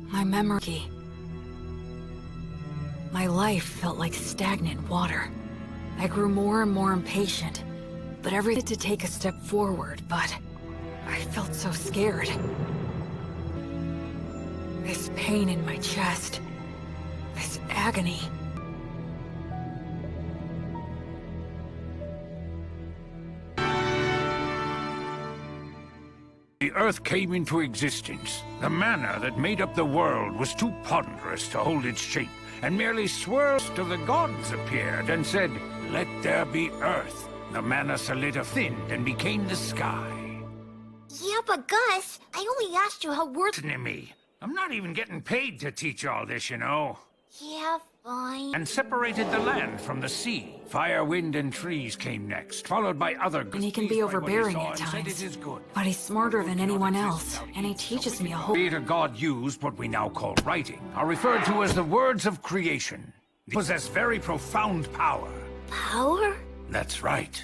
My memory. My life felt like stagnant water. I grew more and more impatient, but everything to take a step forward, but I felt so scared. This pain in my chest, this agony. The Earth came into existence. The manna that made up the world was too ponderous to hold its shape, and merely swirled till the gods appeared and said, "Let there be Earth." The manna solidified, thinned, and became the sky. Yeah, but Gus, I only asked you how words... Listen to me. I'm not even getting paid to teach all this, you know. Yeah, fine. And separated the land from the sea. Fire, wind, and trees came next, followed by other... And he can be overbearing at times, but he's smarter than anyone else, and he teaches me a whole... Creator God used what we now call writing, are referred to as the words of creation. They possess very profound power. Power? That's right.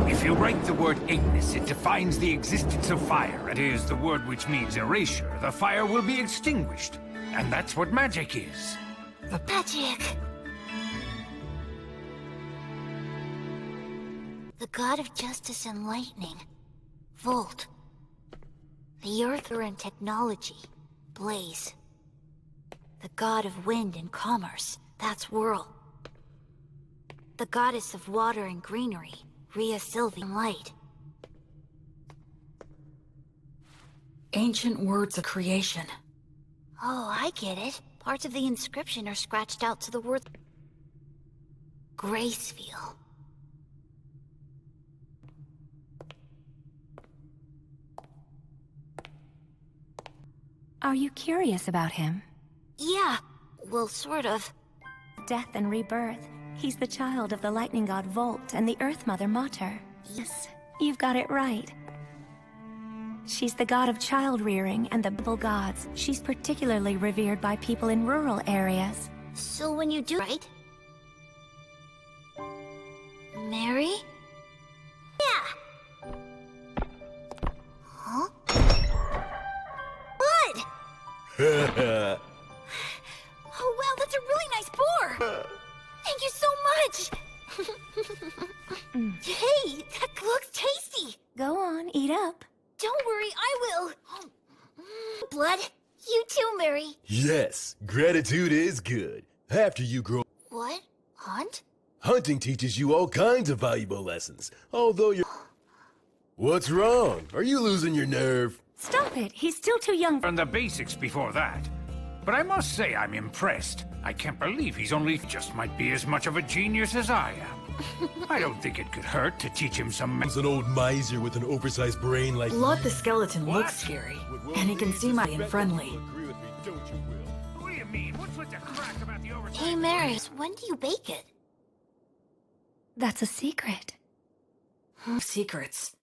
If you write the word Ignis, it defines the existence of fire. It is the word which means erasure. The fire will be extinguished. And that's what magic is. The magic. The god of justice and lightning. Volt. The earther and technology. Blaze. The god of wind and commerce. That's Whirl. The goddess of water and greenery. Rhea Sylvian Light. Ancient words of creation. Oh, I get it. Parts of the inscription are scratched out to the word... Gracefeel. Are you curious about him? Yeah, well, sort of. Death and rebirth. He's the child of the lightning god Volt and the Earth Mother Mater. Yes. You've got it right. She's the god of child rearing and the Bible gods. She's particularly revered by people in rural areas. So when you do... Right? Mary? Yeah! Huh? What? Oh wow, that's a really nice boar! Thank you so much! Hey, that looks tasty! Go on, eat up. Don't worry, I will! Blood, you too, Mary. Yes, gratitude is good. After you grow... What? Hunt? Hunting teaches you all kinds of valuable lessons, although you're... What's wrong? Are you losing your nerve? Stop it, he's still too young. And the basics before that. But I must say I'm impressed. I can't believe he's only just might be as much of a genius as I am. I don't think it could hurt to teach him some... He's an old miser with an oversized brain like... Blood the skeleton What? looks scary, and he can seem mighty and friendly. What do you mean? What's with the crack about the oversight? Hey, Mary, when do you bake it? That's a secret. Secrets.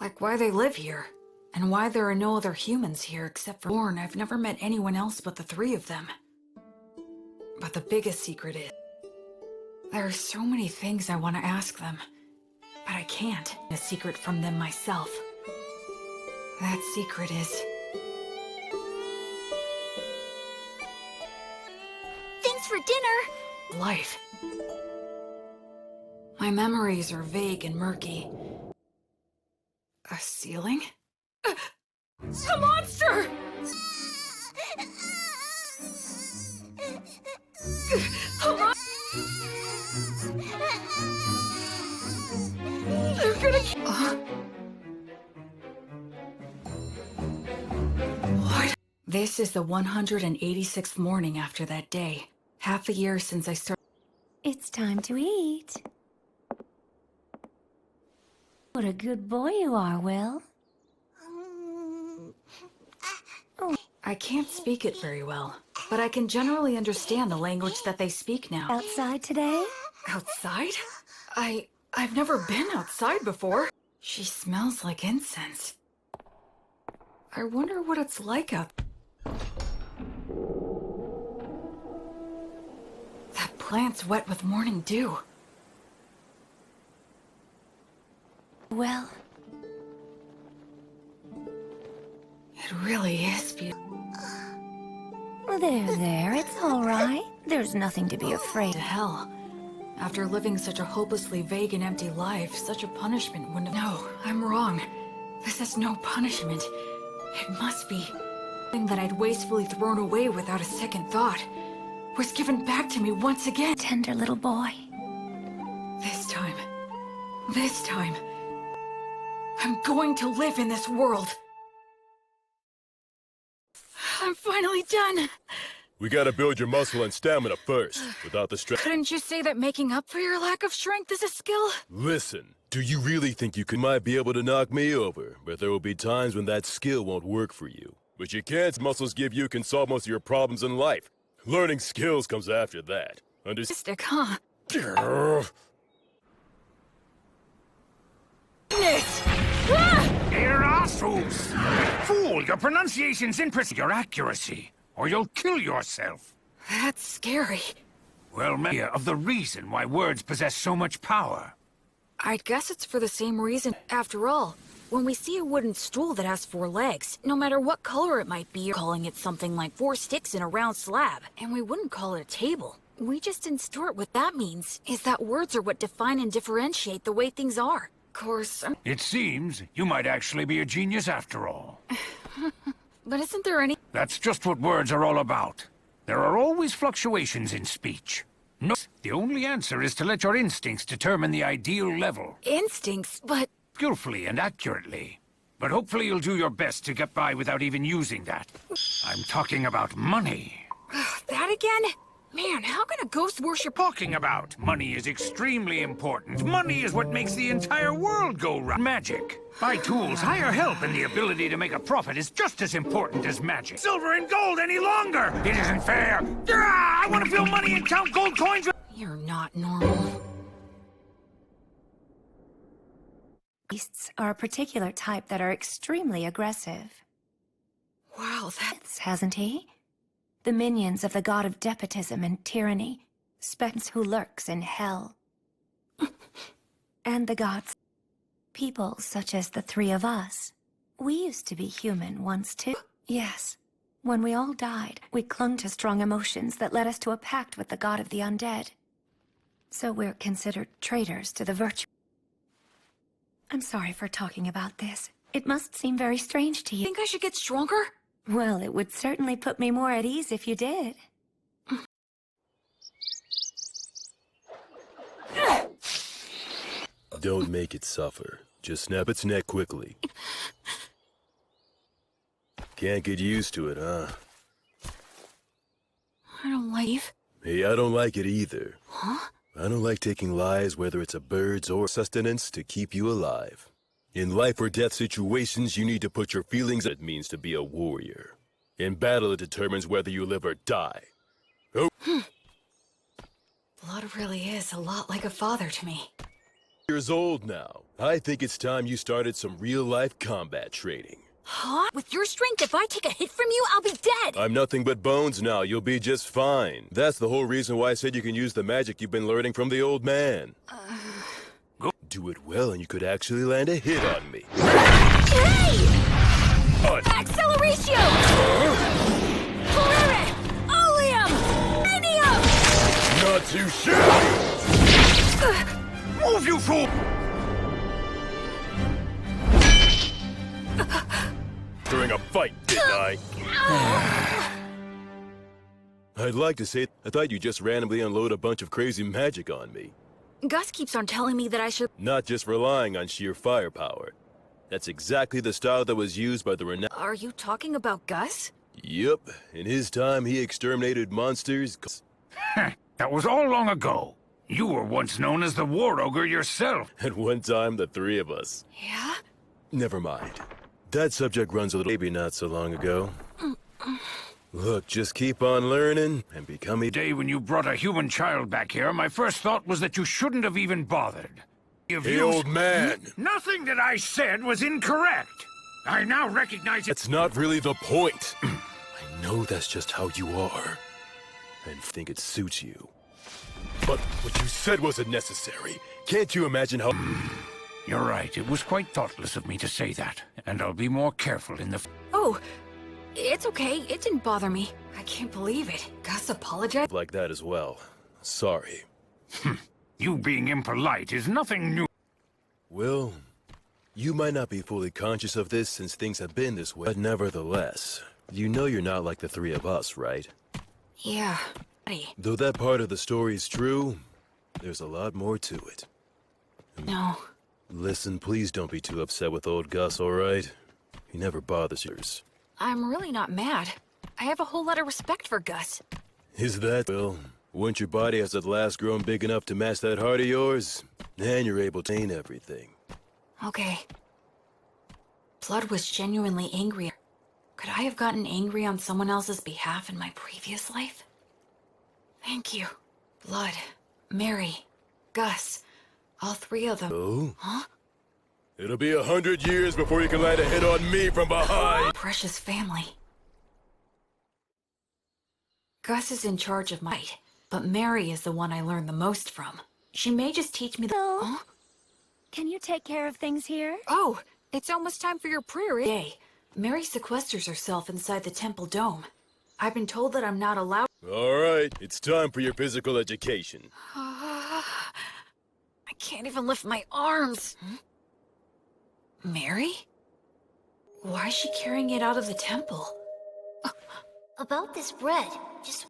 Like why they live here, and why there are no other humans here except for Born. I've never met anyone else but the three of them. But the biggest secret is... there are so many things I want to ask them, but I can't. A secret from them myself. That secret is... Thanks for dinner! life. My memories are vague and murky. A ceiling? A monster! They're gonna What? This is the 186th morning after that day. Half a year since I started. It's time to eat. What a good boy you are, Will. I can't speak it very well, but I can generally understand the language that they speak now. Outside today? Outside? I've never been outside before. She smells like incense. I wonder what it's like out. That plant's wet with morning dew. Well, It really is beautiful. There, it's all right. There's nothing to be afraid To of. hell. After living such a hopelessly vague and empty life, such a punishment wouldn't have... No, I'm wrong. This is no punishment. It must be... thing that I'd wastefully thrown away without a second thought was given back to me once again. Tender little boy. This time, I'm going to live in this world. I'm finally done. We gotta build your muscle and stamina first. Without the strength... Couldn't you say that making up for your lack of strength is a skill? Listen, do you really think you might be able to knock me over? But there will be times when that skill won't work for you. But you can't. Muscles give you can solve most of your problems in life. Learning skills comes after that. Stick, huh? Erasmus! Fool, your pronunciation's impressive. Your accuracy, or you'll kill yourself. That's scary. Well, maybe of the reason why words possess so much power. I guess it's for the same reason. After all, when we see a wooden stool that has 4 legs, no matter what color it might be, you're calling it something like 4 sticks in a round slab. And we wouldn't call it a table. We just distort what that means is that words are what define and differentiate the way things are. Of course, It seems you might actually be a genius after all. but isn't there any... That's just what words are all about. There are always fluctuations in speech. No, the only answer is to let your instincts determine the ideal level. instincts, but... Skillfully and accurately. But hopefully you'll do your best to get by without even using that. I'm talking about money. that again? Man, how can a ghost worship... Talking about money is extremely important. Money is what makes the entire world go round. Magic. By tools, higher help, and the ability to make a profit is just as important as magic. Silver and gold any longer! It isn't fair! I want to feel money and count gold coins! You're not normal. Beasts are a particular type that are extremely aggressive. Wow, Hasn't he? The minions of the god of despotism and tyranny, Spence who lurks in hell. And the gods. People such as the 3 of us. We used to be human once too. Yes. When we all died, we clung to strong emotions that led us to a pact with the god of the undead. So we're considered traitors to the virtue. I'm sorry for talking about this. It must seem very strange to you. Think I should get stronger? Well, it would certainly put me more at ease if you did. Don't make it suffer. Just snap its neck quickly. Can't get used to it, huh? I don't like... Hey, I don't like it either. Huh? I don't like taking lives, whether it's a bird's or sustenance, to keep you alive. In life or death situations, you need to put your feelings. It means to be a warrior. In battle, it determines whether you live or die. Oh. Blood really is a lot like a father to me. Years old now. I think it's time you started some real-life combat training. Huh? With your strength, if I take a hit from you, I'll be dead! I'm nothing but bones now. You'll be just fine. That's the whole reason why I said you can use the magic you've been learning from the old man. Go do it well and you could actually land a hit on me. Hey! Acceleratio! Flare! Oleum! Radium! Not too shabby! Move, you fool! During a fight, didn't I? I'd like to say I thought you just randomly unload a bunch of crazy magic on me. Gus keeps on telling me that I should... Not just relying on sheer firepower. That's exactly the style that was used by the renowned... Are you talking about Gus? Yup. In his time, he exterminated monsters... That was all long ago. You were once known as the War Ogre yourself. At one time, the 3 of us. Yeah? Never mind. That subject runs a little... Maybe not so long ago. Look, just keep on learning and becoming... The day when you brought a human child back here, my first thought was that you shouldn't have even bothered. Hey, old man! Nothing that I said was incorrect. I now recognize it. That's not really the point. I know that's just how you are. And think it suits you. But what you said wasn't necessary. Can't you imagine how... You're right. It was quite thoughtless of me to say that. And I'll be more careful in the... Oh, it's okay. It didn't bother me. I can't believe it. Gus apologized? Like that as well. Sorry. You being impolite is nothing new. Well, you might not be fully conscious of this since things have been this way, but nevertheless, you know you're not like the three of us, right? Yeah. Buddy. Though that part of the story is true, there's a lot more to it. No. Listen, please don't be too upset with old Gus, alright? He never bothers you. I'm really not mad. I have a whole lot of respect for Gus. Is that, well, once your body has at last grown big enough to match that heart of yours, then you're able to gain everything. Okay. Blood was genuinely angry. Could I have gotten angry on someone else's behalf in my previous life? Thank you. Blood, Mary, Gus, all three of them. Oh? Huh? It'll be 100 years before you can land a hit on me from behind! Precious family. Gus is in charge of my... but Mary is the one I learned the most from. She may just teach me the... Hello? Huh? Can you take care of things here? Oh, it's almost time for your prayer. Day. Mary sequesters herself inside the temple dome. I've been told that I'm not allowed... Alright, it's time for your physical education. I can't even lift my arms. Mary? Why is she carrying it out of the temple? About this bread, just...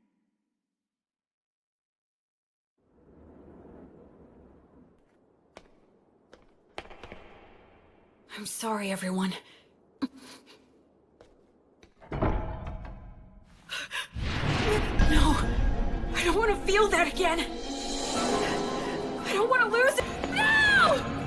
I'm sorry, everyone. No! I don't want to feel that again! I don't want to lose it! No!